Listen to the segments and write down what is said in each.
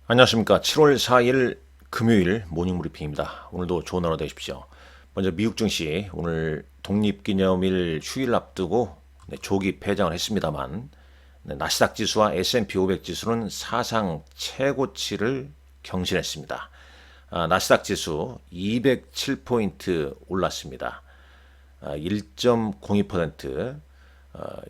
안녕하십니까. 7월 4일 금요일 모닝 브리핑입니다. 오늘도 좋은 하루 되십시오. 먼저 미국 증시 오늘 독립기념일 휴일 앞두고 조기 폐장을 했습니다만 나스닥 지수와 S&P 500 지수는 사상 최고치를 경신했습니다. 나스닥 지수 207포인트 올랐습니다. 1.02%,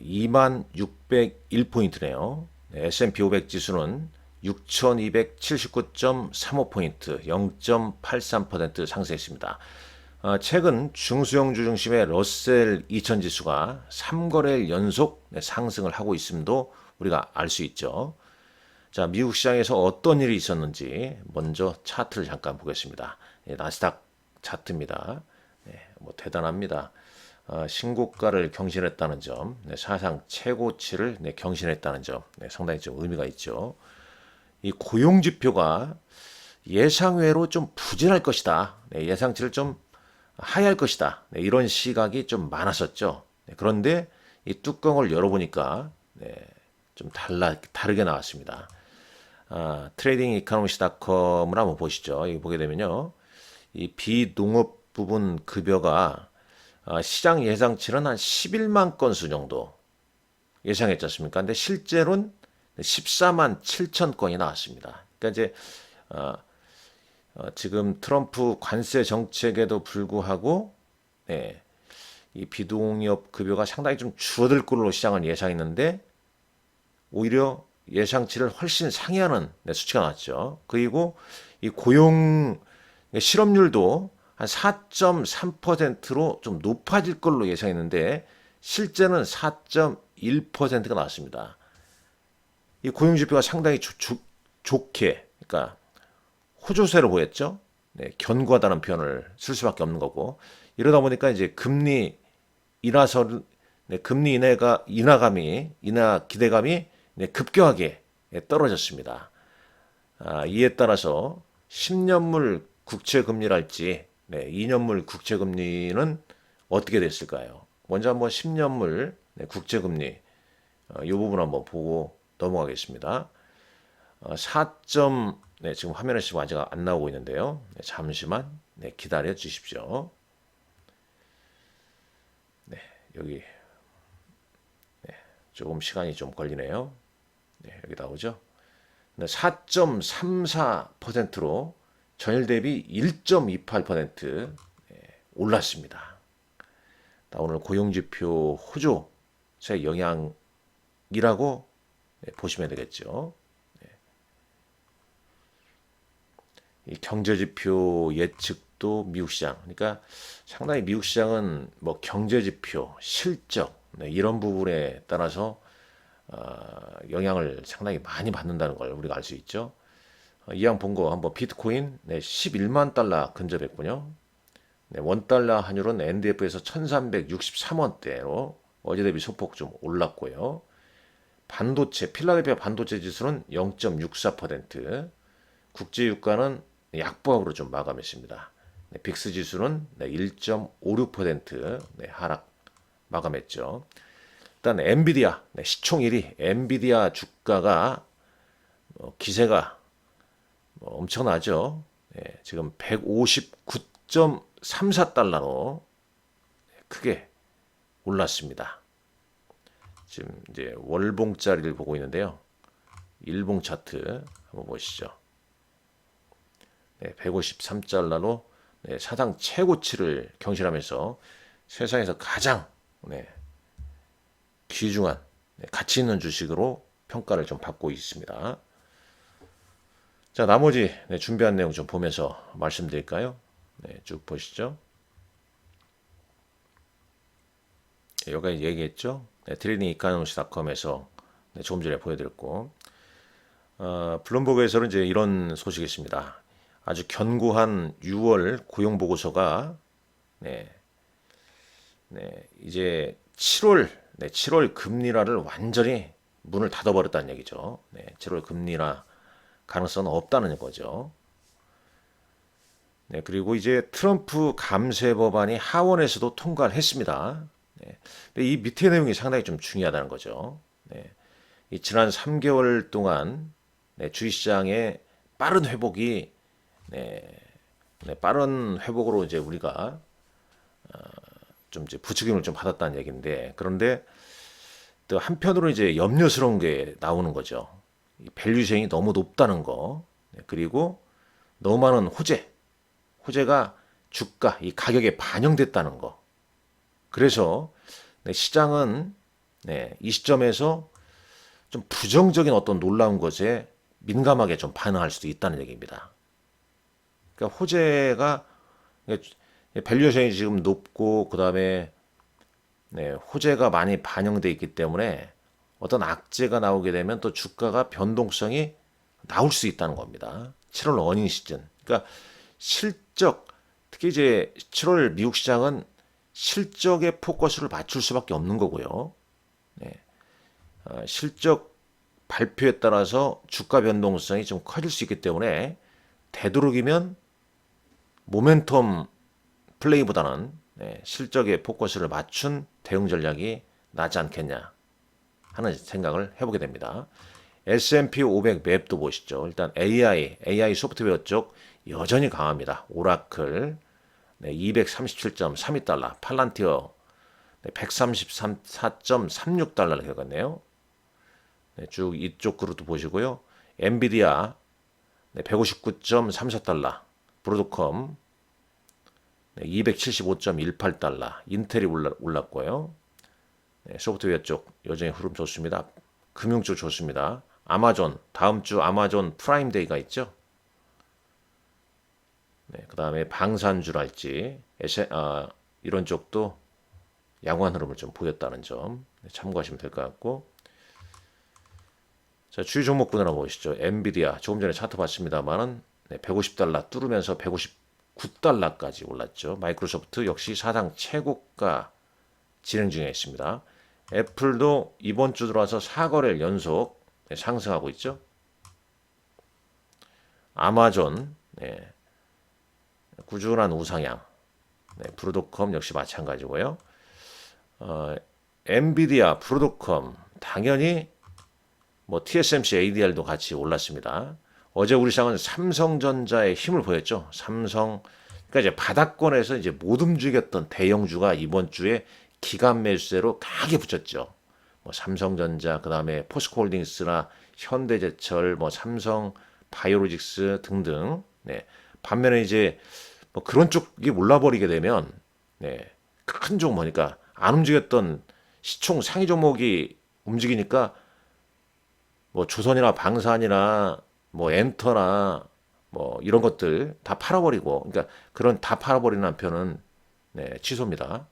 2601포인트네요. S&P 500 지수는 6279.35포인트, 0.83% 상승했습니다. 최근 중소형주 중심의 러셀 2000 지수가 3거래일 연속 상승을 하고 있음도 우리가 알 수 있죠. 자, 미국 시장에서 어떤 일이 있었는지 먼저 차트를 잠깐 보겠습니다. 나스닥 차트입니다. 뭐 대단합니다. 신고가를 경신했다는 점, 사상 최고치를 경신했다는 점, 상당히 좀 의미가 있죠. 이 고용 지표가 예상외로 좀 부진할 것이다. 예상치를 좀 하회할 것이다. 이런 시각이 좀 많았었죠. 그런데 이 뚜껑을 열어보니까 좀 다르게 나왔습니다. 트레이딩 이코노미스닷컴을 한번 보시죠. 이거 보게 되면요. 이 비농업 부분 급여가 시장 예상치는 한 11만 건수 정도 예상했지 않습니까? 근데 실제로는 14만 7천 건이 나왔습니다. 그러니까 이제 지금 트럼프 관세 정책에도 불구하고 이 비동업 급여가 상당히 좀 줄어들 걸로 시장은 예상했는데 오히려 예상치를 훨씬 상회하는 수치가 나왔죠. 그리고 이 고용 실업률도 한 4.3%로 좀 높아질 걸로 예상했는데 실제는 4.1%가 나왔습니다. 이 고용지표가 상당히 좋게, 그러니까 호조세로 보였죠. 견고하다는 표현을 쓸 수밖에 없는 거고 이러다 보니까 이제 금리 인하설, 금리 인하 기대감이 급격하게 떨어졌습니다. 이에 따라서 10년물 국채금리랄지 2년물 국채금리는 어떻게 됐을까요? 먼저 한번 10년물 국채금리 이 부분 한번 보고 넘어가겠습니다. 4점, 지금 화면에 지금 아직 안 나오고 있는데요. 잠시만 기다려 주십시오. 여기 조금 시간이 좀 걸리네요. 여기 나오죠. 4.34%로 전일 대비 1.28% 올랐습니다. 오늘 고용지표 호조세 영향이라고 보시면 되겠죠. 이 경제지표 예측도 미국 시장, 그러니까 상당히 미국 시장은 뭐 경제지표, 실적 이런 부분에 따라서 영향을 상당히 많이 받는다는 걸 우리가 알 수 있죠. 이왕 본 거 한번 비트코인 11만 달러 근접했군요. 원달러 환율은 NDF에서 1363원대로 어제 대비 소폭 좀 올랐고요. 반도체, 필라델피아 반도체 지수는 0.64%, 국제유가는 약보합으로 좀 마감했습니다. 빅스 지수는 1.56% 하락 마감했죠. 일단 엔비디아 시총 1위 엔비디아 주가가 기세가 엄청나죠. 지금 159.34달러로 크게 올랐습니다. 지금 이제 월봉짜리를 보고 있는데요. 일봉 차트 한번 보시죠. 153달러로 사상 최고치를 경신하면서 세상에서 가장 귀중한 가치 있는 주식으로 평가를 좀 받고 있습니다. 자, 나머지 준비한 내용 좀 보면서 말씀드릴까요? 쭉 보시죠. 여기까지 얘기했죠. 트레이딩 이코노미스닷컴에서 조금 전에 보여드렸고, 블룸버그에서는 이제 이런 소식이 있습니다. 아주 견고한 6월 고용 보고서가 이제 7월 금리라를 완전히 문을 닫아버렸다는 얘기죠. 7월 금리라 가능성은 없다는 거죠. 그리고 이제 트럼프 감세 법안이 하원에서도 통과를 했습니다. 근데 이 밑에 내용이 상당히 좀 중요하다는 거죠. 이 지난 3개월 동안 주식시장의 빠른 회복이 네, 빠른 회복으로 이제 우리가 좀 이제 부추김을 좀 받았다는 얘기인데 그런데 또 한편으로 이제 염려스러운 게 나오는 거죠. 이 밸류쉐인이 너무 높다는 거 그리고 너무 많은 호재가 주가 이 가격에 반영됐다는 거. 그래서 시장은 이 시점에서 좀 부정적인 어떤 놀라운 것에 민감하게 좀 반응할 수도 있다는 얘기입니다. 그러니까 호재가 밸류에이션이 지금 높고 그다음에 호재가 많이 반영돼 있기 때문에 어떤 악재가 나오게 되면 또 주가가 변동성이 나올 수 있다는 겁니다. 7월 어닝 시즌. 그러니까 실적 특히 이제 7월 미국 시장은 실적에 포커스를 맞출 수밖에 없는 거고요. 실적 발표에 따라서 주가 변동성이 좀 커질 수 있기 때문에 되도록이면 모멘텀 플레이보다는 실적에 포커스를 맞춘 대응 전략이 낫지 않겠냐 하는 생각을 해보게 됩니다. S&P 500 맵도 보시죠. 일단 AI 소프트웨어 쪽 여전히 강합니다. 오라클 237.32달러, 팔란티어 134.36달러를 겪었네요. 쭉 이쪽 그룹도 보시고요. 엔비디아 159.34달러, 브로드컴 275.18달러, 인텔이 올랐고요. 소프트웨어 쪽 여전히 흐름 좋습니다. 금융 쪽 좋습니다. 아마존, 다음 주 아마존 프라임데이가 있죠. 그 다음에 방산주랄지 이런 쪽도 양호한 흐름을 좀 보였다는 점 참고하시면 될 것 같고 자, 주요 종목군을 한번 보시죠. 엔비디아 조금 전에 차트 봤습니다만은 150달러 뚫으면서 159달러까지 올랐죠. 마이크로소프트 역시 사상 최고가 진행 중에 있습니다. 애플도 이번 주 들어와서 4거래일 연속 상승하고 있죠. 아마존 꾸준한 우상향. 브로드컴 역시 마찬가지고요. 엔비디아, 브로드컴 당연히 뭐 TSMC, ADR도 같이 올랐습니다. 어제 우리 시장은 삼성전자의 힘을 보였죠. 그러니까 이제 바닥권에서 이제 못 움직였던 대형주가 이번 주에 기간 매수세로 강하게 붙였죠. 뭐 삼성전자, 그 다음에 포스코홀딩스나 현대제철, 뭐 삼성 바이오로직스 등등. 반면에 이제 뭐 그런 쪽이 몰라버리게 되면 큰 종목 그러니까 안 움직였던 시총 상위 종목이 움직이니까 뭐 조선이나 방산이나 뭐 엔터나 뭐 이런 것들 다 팔아버리고 그러니까 그런 다 팔아버리는 편은 취소입니다.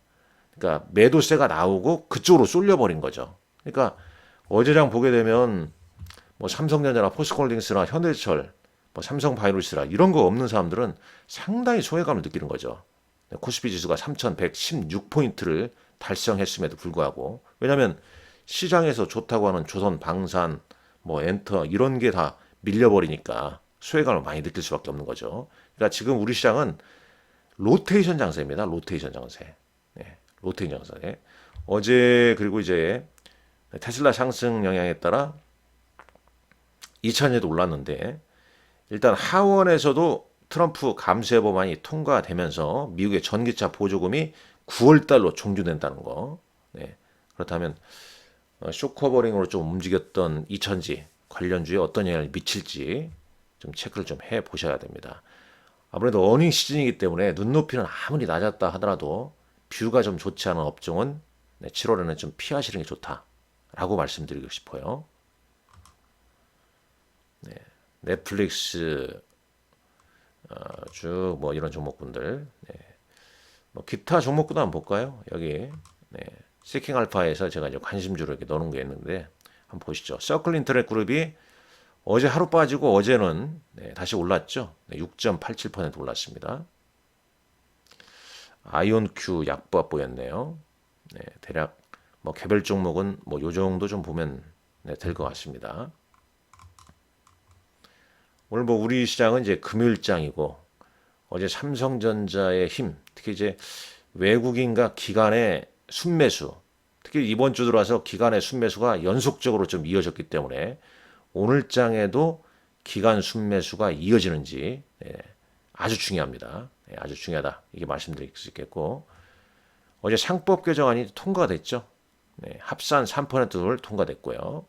그러니까 매도세가 나오고 그쪽으로 쏠려버린 거죠. 그러니까 어제장 보게 되면 뭐 삼성전자나 포스코홀딩스나 현대철, 뭐 삼성바이오로직스라 이런 거 없는 사람들은 상당히 소외감을 느끼는 거죠. 코스피 지수가 3,116포인트를 달성했음에도 불구하고 왜냐하면 시장에서 좋다고 하는 조선, 방산, 뭐 엔터 이런 게 다 밀려버리니까 소외감을 많이 느낄 수밖에 없는 거죠. 그러니까 지금 우리 시장은 로테이션 장세입니다. 로테이션 장세. 로테이션 장세. 어제 그리고 이제 테슬라 상승 영향에 따라 2차전지도 올랐는데 일단 하원에서도 트럼프 감세 법안이 통과되면서 미국의 전기차 보조금이 9월 달로 종료된다는 거. 그렇다면 쇼커버링으로 좀 움직였던 2차전지 관련주에 어떤 영향을 미칠지 좀 체크를 좀 해 보셔야 됩니다. 아무래도 어닝 시즌이기 때문에 눈높이는 아무리 낮았다 하더라도 뷰가 좀 좋지 않은 업종은 7월에는 좀 피하시는 게 좋다라고 말씀드리고 싶어요. 넷플릭스 쭉 뭐 이런 종목군들 뭐 기타 종목군도 한번 볼까요? 여기 시킹 알파에서 제가 이제 관심주로 이렇게 넣는 게 있는데 한번 보시죠. 서클 인터넷 그룹이 어제 하루 빠지고 어제는 다시 올랐죠. 6.87% 올랐습니다. 아이온큐 약보합 보였네요. 대략 뭐 개별 종목은 뭐 요 정도 좀 보면 될 것 같습니다. 오늘 뭐 우리 시장은 이제 금요일장이고 어제 삼성전자의 힘, 특히 이제 외국인과 기관의 순매수, 특히 이번 주 들어와서 기관의 순매수가 연속적으로 좀 이어졌기 때문에 오늘 장에도 기간 순매수가 이어지는지 아주 중요합니다. 아주 중요하다. 이게 말씀드릴 수 있겠고 어제 상법 개정안이 통과가 됐죠. 합산 3%를 통과됐고요.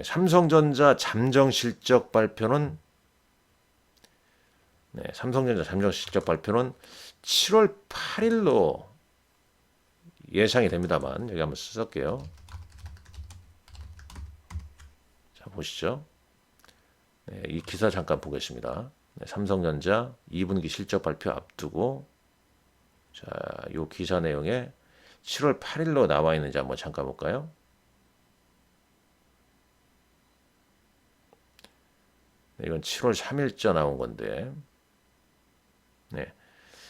삼성전자 잠정 실적 발표는 7월 8일로 예상이 됩니다만 여기 한번 쓸게요. 자, 보시죠. 이 기사 잠깐 보겠습니다. 삼성전자 2분기 실적 발표 앞두고 자, 요 기사 내용에 7월 8일로 나와 있는지 한번 잠깐 볼까요? 이건 7월 3일자 나온 건데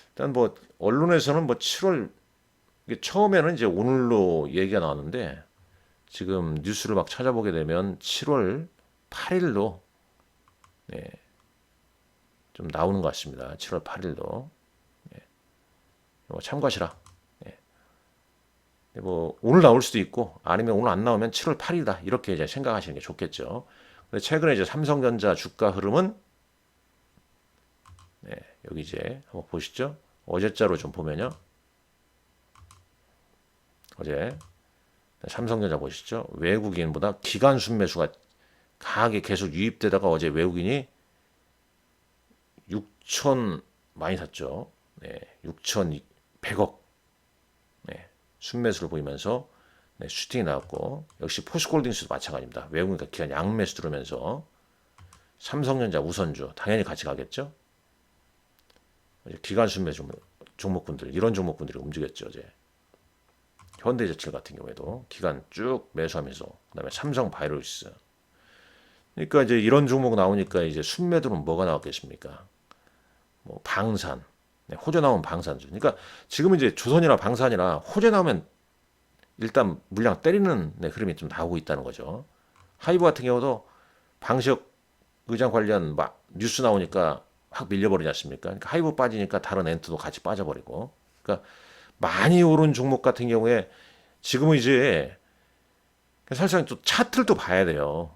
일단 뭐 언론에서는 뭐 7월 처음에는 이제 오늘로 얘기가 나왔는데 지금 뉴스를 막 찾아보게 되면 7월 8일로 좀 나오는 것 같습니다. 7월 8일로 참고하시라. 뭐 오늘 나올 수도 있고 아니면 오늘 안 나오면 7월 8일이다 이렇게 이제 생각하시는 게 좋겠죠. 근데 최근에 이제 삼성전자 주가 흐름은 여기 이제 한번 보시죠. 어제자로 좀 보면요. 어제 삼성전자 보시죠. 외국인보다 기관 순매수가 강하게 계속 유입되다가 어제 외국인이 6천 많이 샀죠. 6,100억 순매수를 보이면서 슈팅이 나왔고 역시 포스코홀딩스도 마찬가지입니다. 외국인과 기관 양매수 들어오면서 삼성전자 우선주 당연히 같이 가겠죠. 기관 순매수 종목군들 이런 종목군들이 움직였죠. 어제 현대제철 같은 경우에도 기관 쭉 매수하면서 그다음에 삼성바이오로스 그러니까 이제 이런 종목 나오니까 이제 순매도는 뭐가 나왔겠습니까? 뭐 방산 호재 나오면 방산주. 그러니까 지금은 이제 조선이나 방산이나 호재 나오면 일단 물량 때리는 흐름이 좀 나오고 있다는 거죠. 하이브 같은 경우도 방시혁 의장 관련 막 뉴스 나오니까 확 밀려버리지 않습니까? 그러니까 하이브 빠지니까 다른 엔트도 같이 빠져버리고. 그러니까 많이 오른 종목 같은 경우에 지금은 이제 사실상 또 차트를 또 봐야 돼요.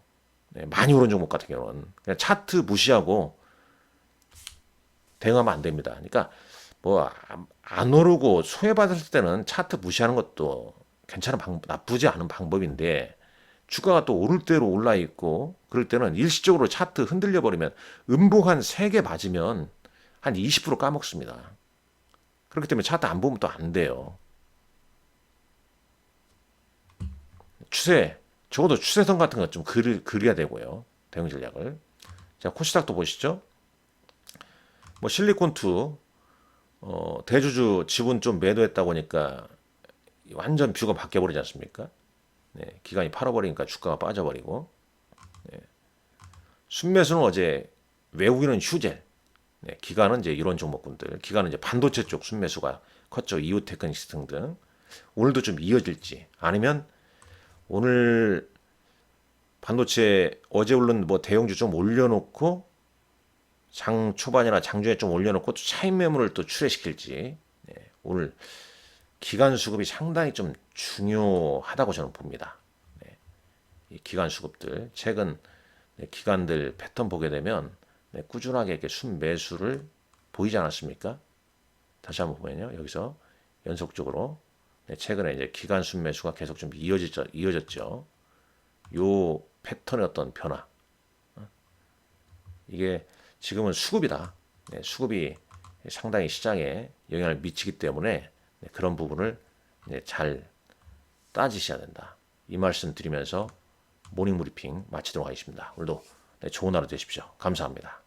많이 오른 종목 같은 경우는 그냥 차트 무시하고 대응하면 안 됩니다. 그러니까 뭐 안 오르고 소외받았을 때는 차트 무시하는 것도 괜찮은 나쁘지 않은 방법인데 주가가 또 오를 대로 올라 있고 그럴 때는 일시적으로 차트 흔들려 버리면 음봉 한 3개 맞으면 한 20% 까먹습니다. 그렇기 때문에 차트 안 보면 또 안 돼요. 추세 적어도 추세선 같은 거 좀 그려야 되고요. 대응 전략을. 자, 코스닥도 보시죠. 뭐 실리콘2 대주주 지분 좀 매도했다 보니까 완전 뷰가 바뀌어 버리지 않습니까? 기관이 팔아버리니까 주가가 빠져버리고 순매수는 어제 외국인은 휴젤 기관은 이제 이런 종목군들 기관은 이제 반도체 쪽 순매수가 컸죠. 이오테크닉스 등등 오늘도 좀 이어질지 아니면 오늘 반도체 어제 오른 뭐 대형주 좀 올려놓고 장 초반이나 장중에 좀 올려놓고 차익 매물을 또 출회시킬지 오늘 기관 수급이 상당히 좀 중요하다고 저는 봅니다. 이 기관 수급들 최근 기관들 패턴 보게 되면 꾸준하게 이렇게 순매수를 보이지 않았습니까? 다시 한번 보면요 여기서 연속적으로 최근에 이제 기관 순매수가 계속 좀 이어졌죠. 요 패턴의 어떤 변화 이게 지금은 수급이다. 수급이 상당히 시장에 영향을 미치기 때문에 그런 부분을 잘 따지셔야 된다. 이 말씀 드리면서 모닝 브리핑 마치도록 하겠습니다. 오늘도 좋은 하루 되십시오. 감사합니다.